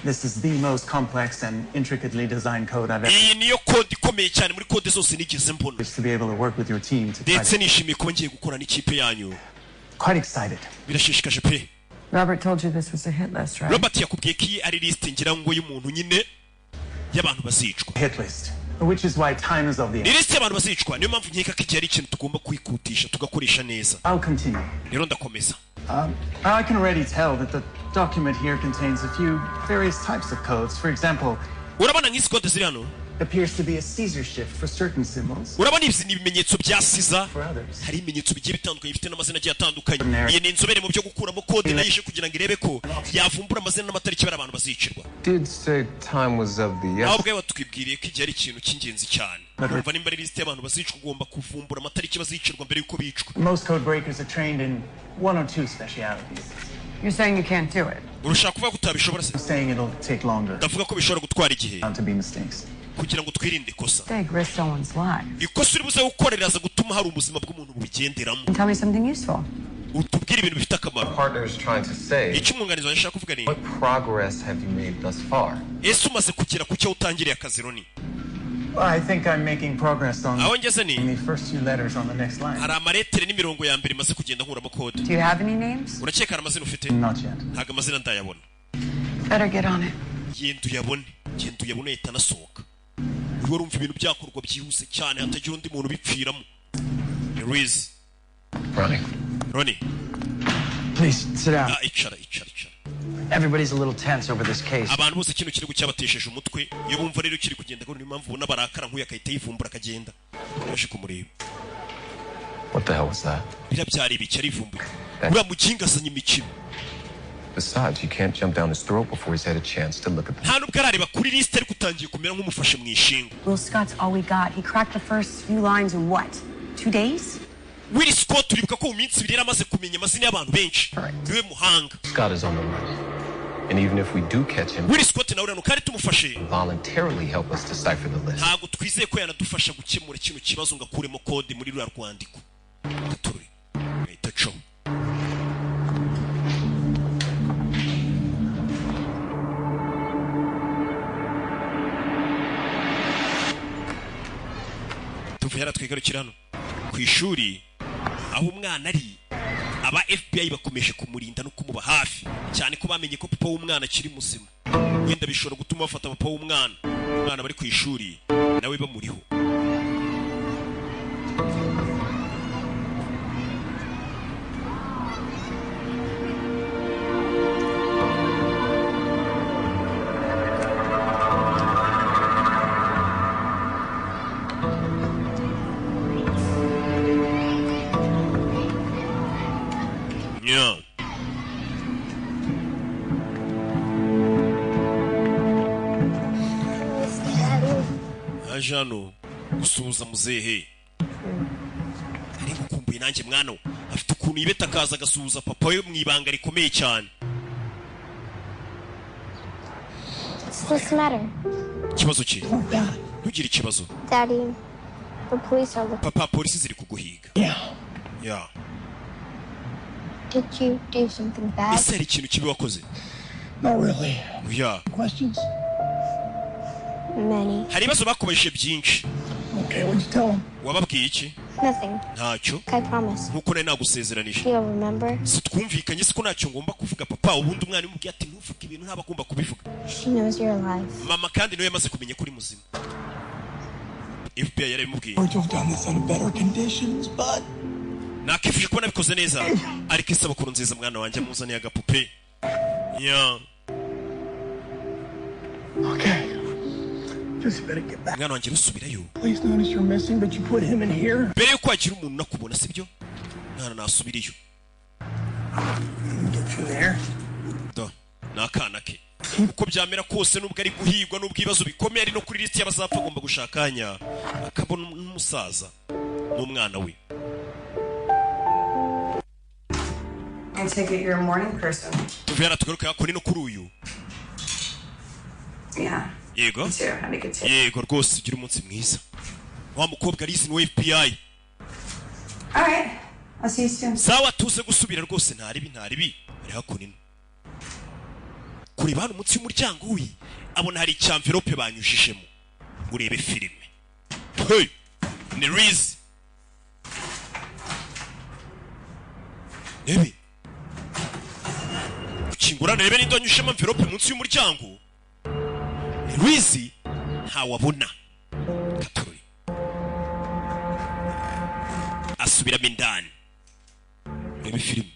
[SPEAKER 9] This is the most complex and intricately designed code I've ever
[SPEAKER 1] iyi niyo kode ikomeye cyane muri kode zose nigeze mbona
[SPEAKER 9] used to be able to work with your team to try
[SPEAKER 1] ndetse
[SPEAKER 9] to...
[SPEAKER 1] nishimiye kuba ngiye gukora n'ikipe yanyu
[SPEAKER 9] Quite excited.
[SPEAKER 1] birashishikaje pe
[SPEAKER 4] Robert told you this was a hit list, right?
[SPEAKER 1] Robert yakubwiye ko iyi ari liste ngira ngo y'umuntu nyine y'abantu bazicwa
[SPEAKER 9] Hit list. Which is why time is of the
[SPEAKER 1] ni
[SPEAKER 9] essence.
[SPEAKER 1] liste y'abantu bazicwa niyo mpamvu nkeka ko igihe ari ikintu tugomba kwikutisha tugakoresha neza
[SPEAKER 9] I'll continue.
[SPEAKER 1] rero ndakomeza
[SPEAKER 9] I can already tell that the document here contains a few various types of codes. For example,
[SPEAKER 1] urabona nk'izi kode ziri hano
[SPEAKER 9] appears to be a Caesar shift for certain symbols.
[SPEAKER 1] urabona ibi ni ibimenyetso bya siza
[SPEAKER 9] For others.
[SPEAKER 1] hari ibimenyetso bigiye bitandukanye bifite n'amazina agiye atandukanye iyi ni inzobere mu byo gukuramo kode nayishe kugira ngo irebe ko yavumbura amazina n'amatariki bari abantu bazicirwa
[SPEAKER 5] Did say time was of the
[SPEAKER 1] aho
[SPEAKER 5] essence.
[SPEAKER 1] ubwawe watwibwiriye ko igihe ari ikintu cy'ingenzi cyane urumva nimba ari lisite y'abantu bazicwa ugomba kuvumbura amatariki bazicirwa mbere y'uko bicwa
[SPEAKER 9] Most code breakers are trained in one or two specialities.
[SPEAKER 4] You're saying you can't do it.
[SPEAKER 1] urashaka kuvuga ko utabishobora se
[SPEAKER 9] I'm saying it'll take longer
[SPEAKER 1] ndavuga ko bishobora gutwara igihe
[SPEAKER 9] to be mistakes.
[SPEAKER 1] kugira ngo twirinde ikosa
[SPEAKER 4] Take risk someone's life.
[SPEAKER 1] ikosa uri buze gukorera aza gutuma hari ubuzima bw'umuntu bubigenderamo
[SPEAKER 4] And tell me something useful.
[SPEAKER 1] utubwire ibintu bifite akamaro
[SPEAKER 5] Partner is trying to say,
[SPEAKER 1] icyo umwunganizi wanjye ashaka kuvuga ni
[SPEAKER 5] what progress have you made thus far?
[SPEAKER 1] ese umaze kugera ku cyo utangiriye akazi Roni
[SPEAKER 9] I think I'm making progress on
[SPEAKER 1] aho ngeze ni
[SPEAKER 9] the first few letters on the next line.
[SPEAKER 1] hari amaretere n'imirongo ya mbere imaze kugenda nkuramo kode
[SPEAKER 4] Do you have any names?
[SPEAKER 1] urakeka hari amazina ufite
[SPEAKER 9] Not yet.
[SPEAKER 1] ntabwo amazina ndayabona
[SPEAKER 4] Better get on it.
[SPEAKER 1] genda uyabone ahita anasohoka kuri urumva ibintu byakorwa byihuse cyane hatagira undi muntu bipfiramo. Riz Ronnie
[SPEAKER 8] Please sit down.
[SPEAKER 1] Icara.
[SPEAKER 8] Everybody's a little tense over this case.
[SPEAKER 1] Abantu bose kino kiri gucyabatesheje umutwe iyo bumva rero kiri kugenda ngo impamvu ubona barakara nkuya kayita yivumbura kagenda yaje kumureba.
[SPEAKER 5] What the hell was that?
[SPEAKER 1] Bira byari ibiki ari ivumbuye ura mukingazanye imikino.
[SPEAKER 5] Besides, you can't jump down his throat before he's had a chance to look at the...
[SPEAKER 1] nta nubwo arareba kuri list ariko utangiye kumera nk'umufashe mu ishinga.
[SPEAKER 4] Will Scott's all we got. He cracked the first few lines in what? 2 days?
[SPEAKER 1] Will Scott uribuka ko mu minsi ibiri amaze kumenya amazina y'abantu benshi niwe muhanga.
[SPEAKER 5] Scott is on the run. And even if we do catch him,
[SPEAKER 1] Will Scott nawe rano kandi tumufashe
[SPEAKER 5] voluntarily help us decipher the list.
[SPEAKER 1] ntago twizeye ko yanadufasha gukemura kino kibazo ngakuremo code muri rwa rwandiko. Turi itacho tuvera twigarukira hano ku ishuri aho umwana ari. Aba FBI bakomeje kumurinda no kumuba hafi cyane ko bamenye ko papa w'umwana akiri muzima. Wenda bishobora gutuma bafata papa w'umwana bari ku ishuri nawe bamuriho. Ajano gusuhuza muzehe ari gukumbuye nanjye mwana afite ukuntu yibeta akaza agasuhuza papa we mu ibanga rikomeye cyane.
[SPEAKER 10] What's the matter?
[SPEAKER 1] Kibazo ki? Ntugire ikibazo.
[SPEAKER 10] Daddy, the police are looking.
[SPEAKER 1] Papa, polisi ziri kuguhiga. Yeah.
[SPEAKER 10] Did you do something bad?
[SPEAKER 1] Ese hari ikintu kibi wakoze?
[SPEAKER 6] Not really.
[SPEAKER 1] Yeah.
[SPEAKER 6] Questions?
[SPEAKER 10] Many.
[SPEAKER 1] Hari ibibazo bakubajije byinshi.
[SPEAKER 6] Okay, what'd you tell him?
[SPEAKER 1] Wababwiye iki?
[SPEAKER 10] Nothing.
[SPEAKER 1] Ntacyo.
[SPEAKER 10] I promise.
[SPEAKER 1] Nkuko nari nagusezeranije.
[SPEAKER 10] You'll remember?
[SPEAKER 1] Twumvikanye siko ntacyo ngomba kuvuga papa ubundi umwana umubwiye ati ntuvuge ibintu ntaba agomba kubivuga.
[SPEAKER 10] She knows you're alive.
[SPEAKER 1] Mama kandi niwe yamaze kumenya kuri muzima. FBI yarabimubwiye.
[SPEAKER 6] You've done this under better conditions, but
[SPEAKER 1] nakifuje ko nabikoze neza ariko isabukuru nziza mwana wanjye muzaniye agapupe. Yeah.
[SPEAKER 6] Okay. Just better get back.
[SPEAKER 1] Mwana wanjye rusubirayo.
[SPEAKER 6] Please notice you're missing, but you put him in here.
[SPEAKER 1] Mbere yo kwagira umuntu nakubona sibyo? Nana nasubiriyo.
[SPEAKER 6] Get you there.
[SPEAKER 1] Do. Nakana ke. Uko byamera kose nubwo ari guhigwa nubwo ibibazo bikomeye ari no kuri list y'abazapfa agomba gushakanya akabona n'umusaza n'umwana we.
[SPEAKER 4] I take it you're a morning person.
[SPEAKER 1] Tuvera tugaruka kuri no kuri uyu.
[SPEAKER 4] Yeah.
[SPEAKER 1] Yego.
[SPEAKER 4] Have a good day.
[SPEAKER 1] Yego rwose gira umunsi mwiza. Wa mukobwa arizi no FBI.
[SPEAKER 4] All right. I'll see you soon.
[SPEAKER 1] Sawa tuze gusubira rwose ntaribi. Ari hakunino. Kuri bana umunsi y'umuryango wi abona hari icyamverope banyujijemo. Urebe filime. Hey! Ni Riz. Nebe. Ukingura nebe n'indonyushema envelope munsi y'umuryango. Riz ntawabona. Katorori. Asubiramo indani. Nebe filime.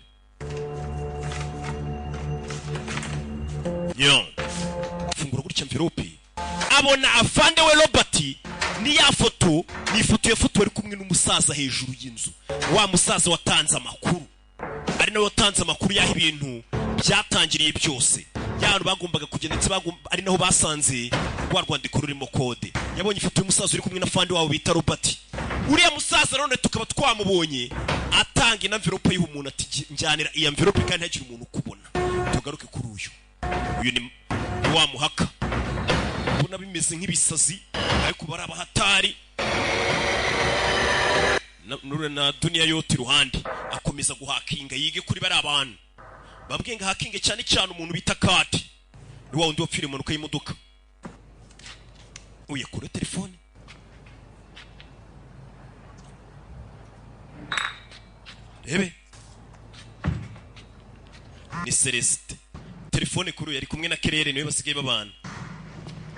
[SPEAKER 1] Yo. Fungura gutya envelope. Abona afande we Robert ni ya foto, ni foto ya foto ari kumwe n'umusaza hejuru y'inzu. Wa musaza watanze amakuru. Ari nawe watanze amakuru y'aho ibintu byatangiriye byose. Y'abantu bagombaga kugenda ndetse ari naho basanze rwa rwandiko rurimo code. Yabonye ifoto y'umusaza uri kumwe na fande wabo bita Robert. Uriya musaza none tukaba twamubonye atanga ina envelope y'umuntu ati njyanira iyi envelope kandi ntagira umuntu kubona. Tugaruke kuri uyu. Uyu ni wa muhaka. Ubona bimeze nk'ibisazi ariko baraba hatari. Na dunia yote iruhande akomeza guhakinga yige kuri bari abantu. Babwenga hakinge cyane cyane umuntu bita kati. Ni wa undi wapfira impanuka y'imodoka. Uye kure telefone. Rebe. Ni Celeste. Telefone kuri yari kumwe na Kerere niwe basigaye babana.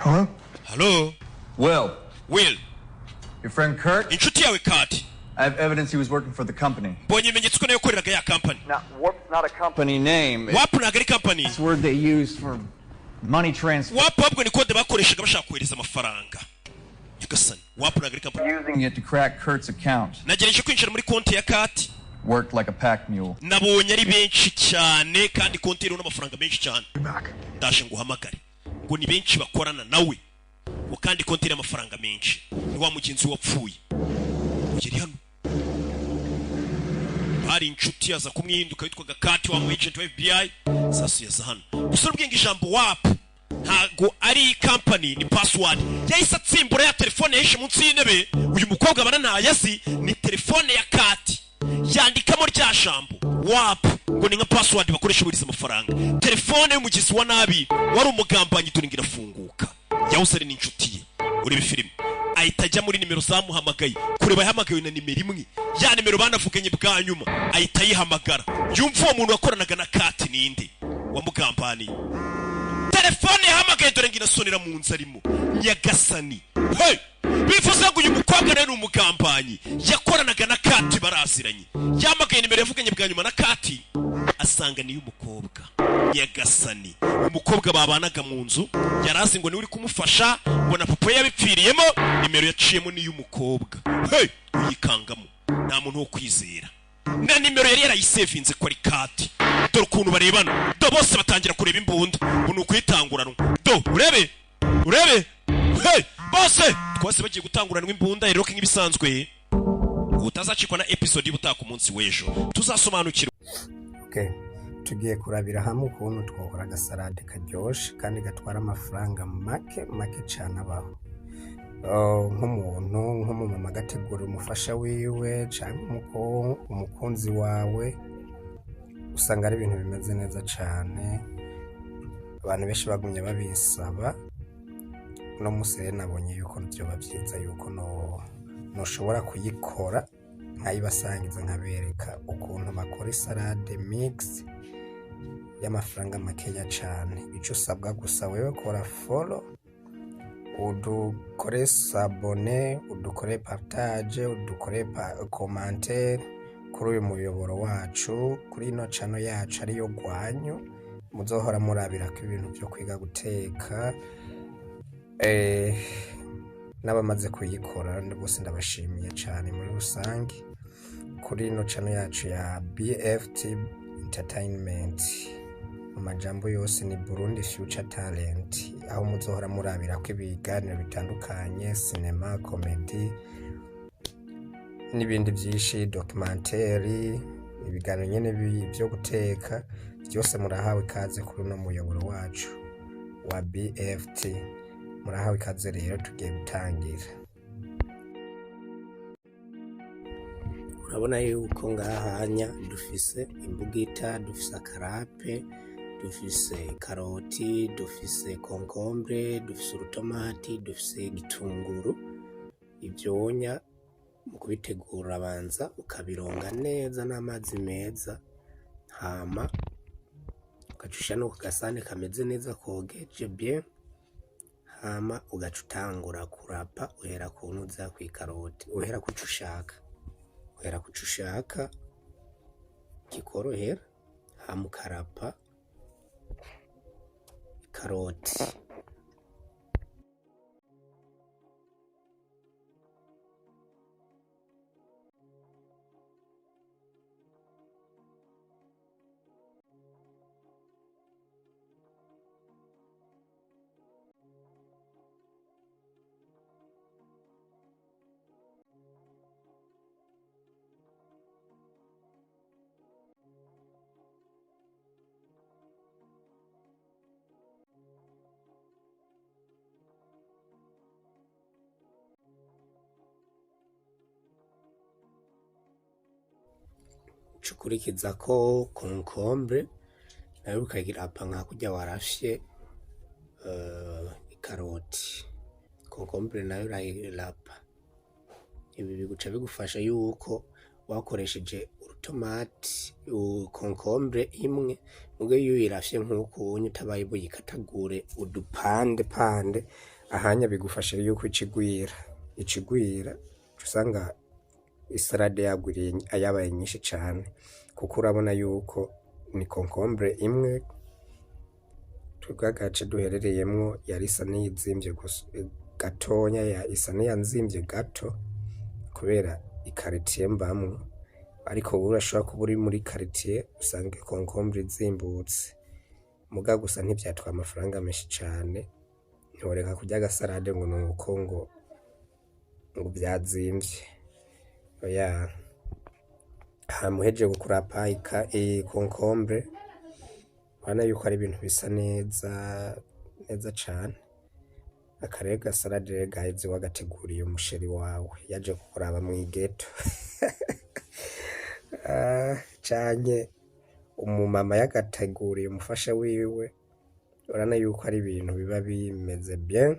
[SPEAKER 6] Hello?
[SPEAKER 1] Hello?
[SPEAKER 7] Well,
[SPEAKER 1] Will.
[SPEAKER 7] Your friend Kurt?
[SPEAKER 1] Inshuti yawe Kurt.
[SPEAKER 7] I have evidence he was working for the company.
[SPEAKER 1] Mbonye ibimenyetso ko nayo yakoreraga ya company.
[SPEAKER 7] Now, Warp's not a company name.
[SPEAKER 1] Warp ntabwo ari company.
[SPEAKER 9] It's word they use for money transfer.
[SPEAKER 1] Warp ahubwo ni kode bakoreshaga bashaka kohereza amafaranga. Nyagasani, Warp ntabwo ari company.
[SPEAKER 7] Using it to crack Kurt's account.
[SPEAKER 1] Nagerageje kwinjira muri konti ya Kurt.
[SPEAKER 7] Worked like a pack mule.
[SPEAKER 1] Nabonye ari benshi cyane kandi konti iriho n'amafaranga menshi cyane. Ndaje nguhamagare. Ngo ni benshi bakorana nawe. Ngo kandi konti iriho amafaranga menshi. Ni wa mugenzi wapfuye. Ugeri hano. Hari inshuti yaza kumwihinduka yitwaga Kurt wa agent wa FBI. Sasu yaza hano. Gusa ubwenge ijambo Warp ntago ari company ni password. Yahise atsimbura ya telefone yishe munsi y'intebe. Uyu mukobwa baranayazi ni telefone ya Kurt. Yandikamo rya jambo Warp ngo ni nka password bakoresha buriza amafaranga. Telefone y'umugizi wa nabi wari umugambanyi turingira funguka. Yawuse ari n'inshuti ye. Uri bifilime ahita ajya muri nimero zamuhamagaye kureba yahamagaye na nimero imwe ya nimero banavuganye bwa nyuma ahita yihamagara yumva uwo muntu wakoranaga na Kurt ninde wamugambaniye. Telefone yahamagaye dore ngira sonera mu nzu arimo Nyagasani. Hey, bifuza ngo uyu mukobwa rero umugambanyi yakoranaga na Kurt baraziranye. Yamagaye nimero yavuganye bwa nyuma na Kurt asanga ni umukobwa. Nyagasani, umukobwa babanaga mu nzu yarazi ngo ni uri kumufasha ngo na papa yabipfiriyemo nimero yaciyemo ni y'umukobwa. Hey, uyikangamo nta muntu wo kwizera. Na nimero yari yarayisevinze ko ari Kurt. Dore ukuntu barebana. Do bose batangira kureba imbunda. Ubu ukwitanguranwa. Do urebe. Hey, bose twase bagiye gutanguranwa imbunda rero nk'ibisanzwe. Utazacikwa na episode y'ubutaka umunsi w'ejo. Tuzasobanukirwa.
[SPEAKER 11] Okay. Tugiye kurabira hamwe ukuntu twakora agasalade karyoshe kandi gatwara amafaranga make cyane abaho. Nk'umuntu nk'umumama agategura umufasha wiwe cyangwa umukunzi wawe usanga ari ibintu bimeze neza cyane. Abantu benshi bagumye babisaba. No musere nabonye yuko byo babyiza yuko noshobora kuyikora nkayibasangiza nkabereka ukuntu bakora salade mix y'amafaranga makeya cyane. Icyo usabwa gusa wewe kora follow, udukore sabone, udukore partage, udukore commentaire kuri uyu muyoboro wacu kuri ino channel yacu ariyo gwanyu. Muzohora murabira ko ibintu byo kwiga guteka n'abamaze kuyikora bose ndabashimiye cyane muri rusange kuri ino channel yacu ya ep5 entertainment. Amajambo yose ni Burundi Future Talent, aho muzohora murabira ko ibiganiro bitandukanye, cinema, comedy n'ibindi byinshi, documentaire, ibiganiro nyene byo guteka byose murahawe ikaze kuri no muyoboro wacu wa BFT. Murahawe ikaze rero tugiye gutangira. Urabona yuko ngahanya dufise imbugita, dufise akarape, dufise karoti, dufise concombre, dufise urutomati, dufise igitunguru. Ibyonya mu kubitegura abanza ukabironga neza n'amazi meza, hama ukacusha no kugasane kameze neza kogeje bien, hama ugacutangura kurapa uhera ku ntuza kwikaroti, uhera kucushaka kikorohera, hama ukarapa karoti. Chukurikiza ko concombre nayo ukagirapa nka kujya warafye ikaroti. Concombre nayo urayirapa. Ibi biguca bigufasha yuko wakoresheje urutomati concombre imwe muge yuyirafye nkuko unye tabaye buyikatagure udupande ahanya bigufasha yuko ikigwira. ikigwira usanga isalade yagwiriye yabaye nyinshi cyane kuko urabona yuko ni concombre imwe twagace duherereyemwo yari isa n'iyizimvye gusa gatonya isa n'iyanzimvye gato kubera ikaritiye mbamwo ariko urashobora kuba uri muri quartier usanga concombre izimbutse muga gusa ntivyatwa amafaranga menshi cyane ntiworeka kurya agasalade ngo nuko ngo byazimvye oya hamuheje gukurapa concombre bana yuko ari ibintu bisa neza cyane akarere gasalade gahize wagateguriye umusheri wawe yaje kukuraba mu igeto cyane umumama yagateguriye umufasha wiwe urana yuko ari ibintu biba bimeze bien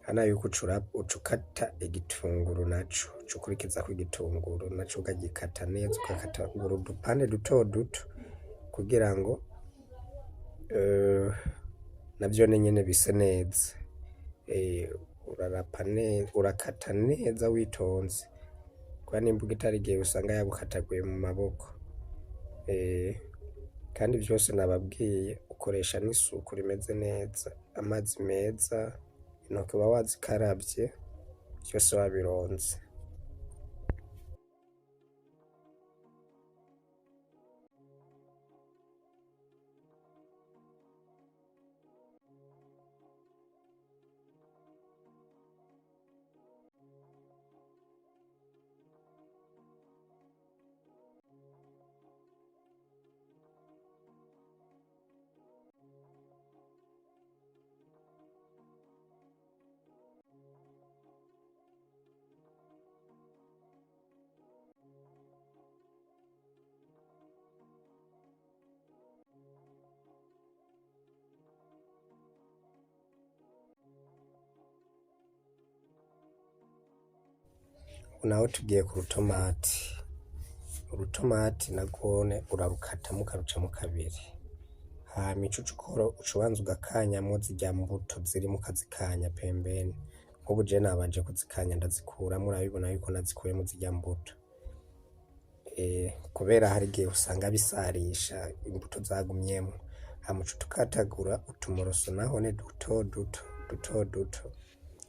[SPEAKER 11] hana yuko ucukata igitunguru naco cukurikiza ku igitunguru naco ugagikata neza ukakata udupande duto duto kugira ngo navyo nyene bise neza urakata neza witonze kwa nimbuga itari gihe usanga yagukataguye mu maboko kandi byose nababwiye ukoresha n'isuku rimeze neza amazi meza intoki uba wazikarabye byose wabironze naho tugiye ku urutomati nagone urarukata mukaruca mu kabiri hama icucukoro ucubanza ugakanyamwo zirya mbuto ziri mu kazikanya pembeni nk'ubu je nabanje kuzikanya ndazikuramwo urabibona yuko nazikuyemo zirya mbuto kubera hari igihe usanga bisarisha imbuto zagumyemo hama ucutukatagura utumoroso naho ne duto duto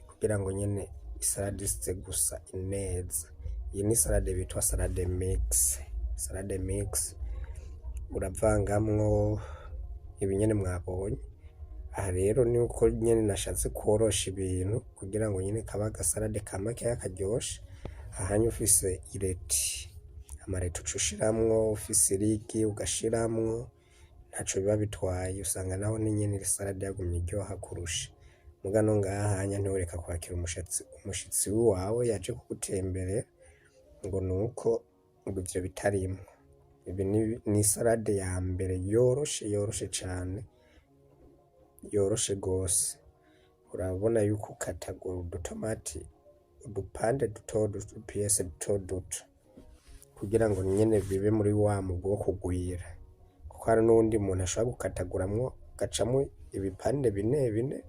[SPEAKER 11] kugira ngo nyene isalade isite gusa ineza iyi ni salade bitwa salade mix uravangamwo ibinyene mwabonye aha rero ni uko nyene nashatse korosha ibintu kugira ngo nyene kaba agasalade kamake karyoshe ahanye ufise ireti amareti ucushiramwo ufise irigi ugashiramwo ntaco biba bitwaye usanga naho ni nyene salade yagumye iryoha kurusha mugano ngahanya ntiworeka kwakira umushitsi wawe yaje kugutemberera ngo nuko ivyo bitarimwo ibi ni salade ya mbere yoroshe cane yoroshe gose urabona yuko ukatagura udutomati udupande duto piyese duto kugira ngo nyene bibe muri wa mugwi wo kugwira kuko hari n'uwundi muntu ashobora gukataguramwo gacamwo ibipande bine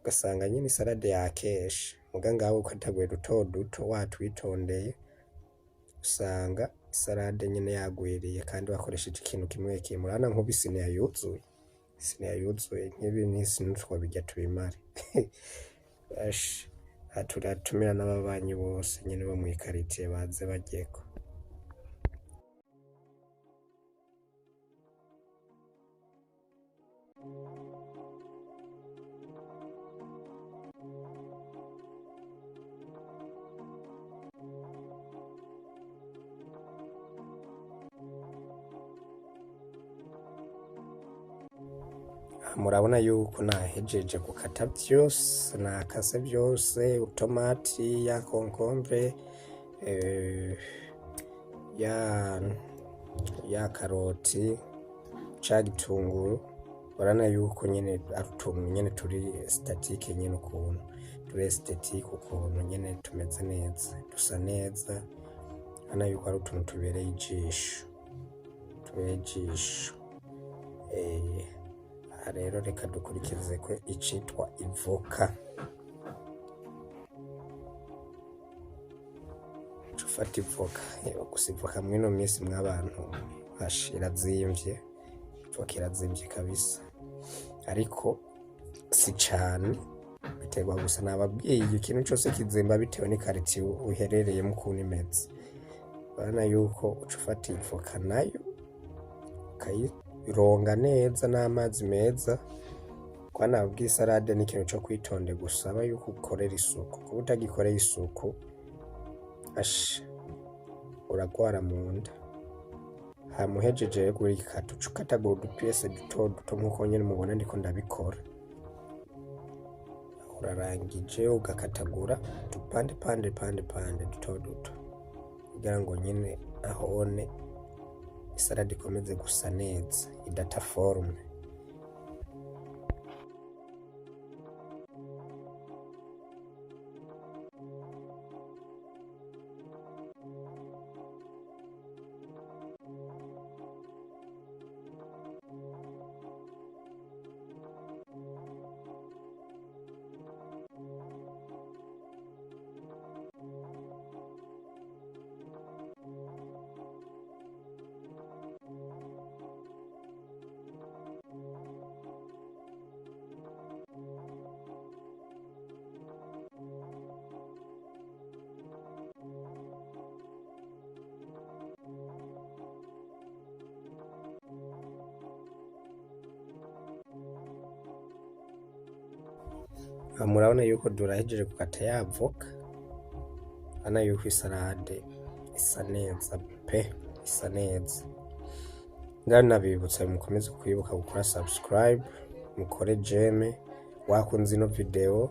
[SPEAKER 11] ugasanga nyine salade yakeshe muga ngawe ukataguye duto watwitondeye usanga salade nyine yagwiriye kandi wakoresheje ikintu kimwe murana nk'ubisiniya yuzuye nk'ibi n'isinu bijya tubimare turatumira n'ababanyi bose nyine bo mu ikaritiye baze bagyeko murabona yuko nahejeje gukata byose nakase byose utomati ya concombre ya karoti ca gitunguru urana yuko nyene arutuntu nyene turi statique nyene ukuntu turi esthétique ukuntu nyene tumeze neza dusa neza urana yuko ari utuntu tubereye ijisho rero reka dukurikize ko icitwa ivoka ufata ivoka gusa ivoka mwino minsi mw'abantu irazimvye, ivoka irazimvye kabisa, ariko si cane, biterwa gusa nababwiye ikintu cose kizimba bitewe n'ikaritiye uherereyemo ukuntu imeze. Urabona yuko uca ufata ivoka nayo ukayironga neza n'amazi meza, kwa nababwiye salade ni ikintu co kwitonde gusaba yuko ukorera isuku, kuba utagikoreye isuku uragwara mu nda. Hama uhejeje gukata uca ukatagura udupiyese duto duto nk'uko nyene mubona ndiko ndabikora. Urarangije ugakatagura udupande duto duto kugira ngo nyene ahone isalade ikomeze gusa neza idata forme. Murabona yuko durahejeje gukata ya avoka, urabona yuko isalade isa neza pe, isa neza. Ngari nabibutsa mukomeze kwibuka gukora subscribe, mukore jeme, wakunze ino video,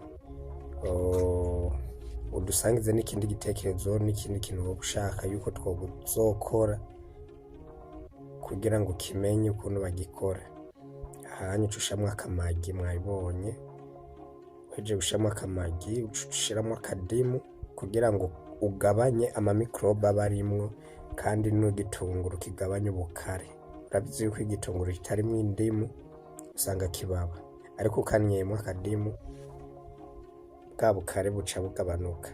[SPEAKER 11] udusangize n'ikindi gitekerezo n'ikindi kintu wowe ushaka yuko twozokora kugira ngo kimenye ukuntu bagikora. Hanyuma ucushamwe akamagi mwabibonye, uhejeje gushiramwo akamagi ushiramo akadimu kugira ngo ugabanye amamikrobe aba arimwo, kandi n'igitunguru kigabanye ubukare. Urabizi yuko igitunguru kitarimwo indimu usanga kibaba, ariko ukanyeyemo akadimu bwa bukare buca buragabanuka.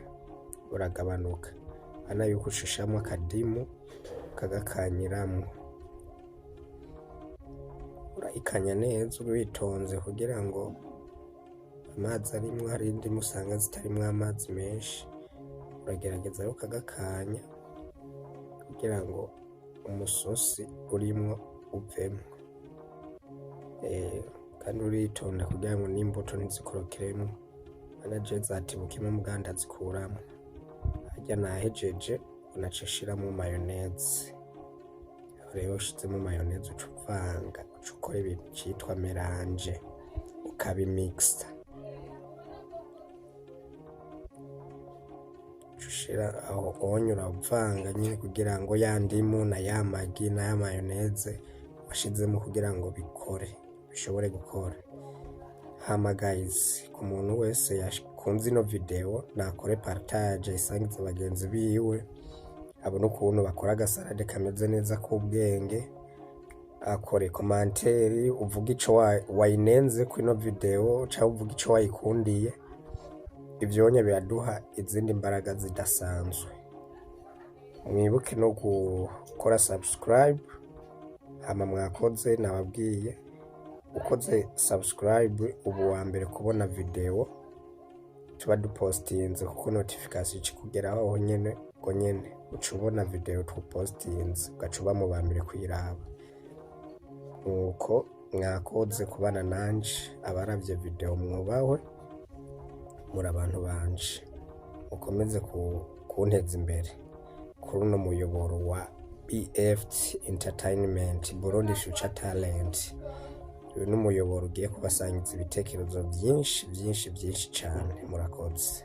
[SPEAKER 11] Urabona yuko ushishamo akadimu kagakanyiramo, urayikanya neza witonze kugira ngo amazi arimwo, hari indimu usanga zitarimwo amazi menshi, uragerageza rero ukagakanya kugira ngo umusosi urimwo uvemwo, kandi uritonda kugira ngo n'imbuto ntizikorokeremwo. Urabona je zatibukimo muganda zikuramo. Harya nahejeje unaca ushiramo mayoneze, rero ushizemo mayoneze uca uvanga, uca ukora ibintu citwa melange ukabimixa. Ushira aho onye uravanga nyine kugira ngo ya ndimu na ya magi na ya mayoneze washizemo kugira ngo bishobore gukora. Hama guys, ku muntu wese yakunze ino video nakore partage isangize bagenzi biwe, abone ukuntu bakora agasalade kameze neza k'ubwenge. Akore commentaire uvuga ico wayinenze ku ino video cyangwa uvuga ico wayikundiye. Ivyonye biraduha izindi mbaraga zidasanzwe. Mwibuke no gukora subscribe. Hama mwakoze, nababwiye ukoze subscribe ubu wa mbere kubona video tuba dupostinze, kuko notification ikugeraho nyene ngo nyene uca ubona video tupostinze ugaca uba mubambere kuyiraba. Nuko mwakoze kubana nanje, abaravye video mwubahwe, muri abantu banje, mukomeze kunteza imbere kuri uno muyoboro wa ep5 entertainment, Burundi future talent. Uyu n'umuyoboro ugiye kubasangiza ibitekerezo byinshi cyane. Murakoze.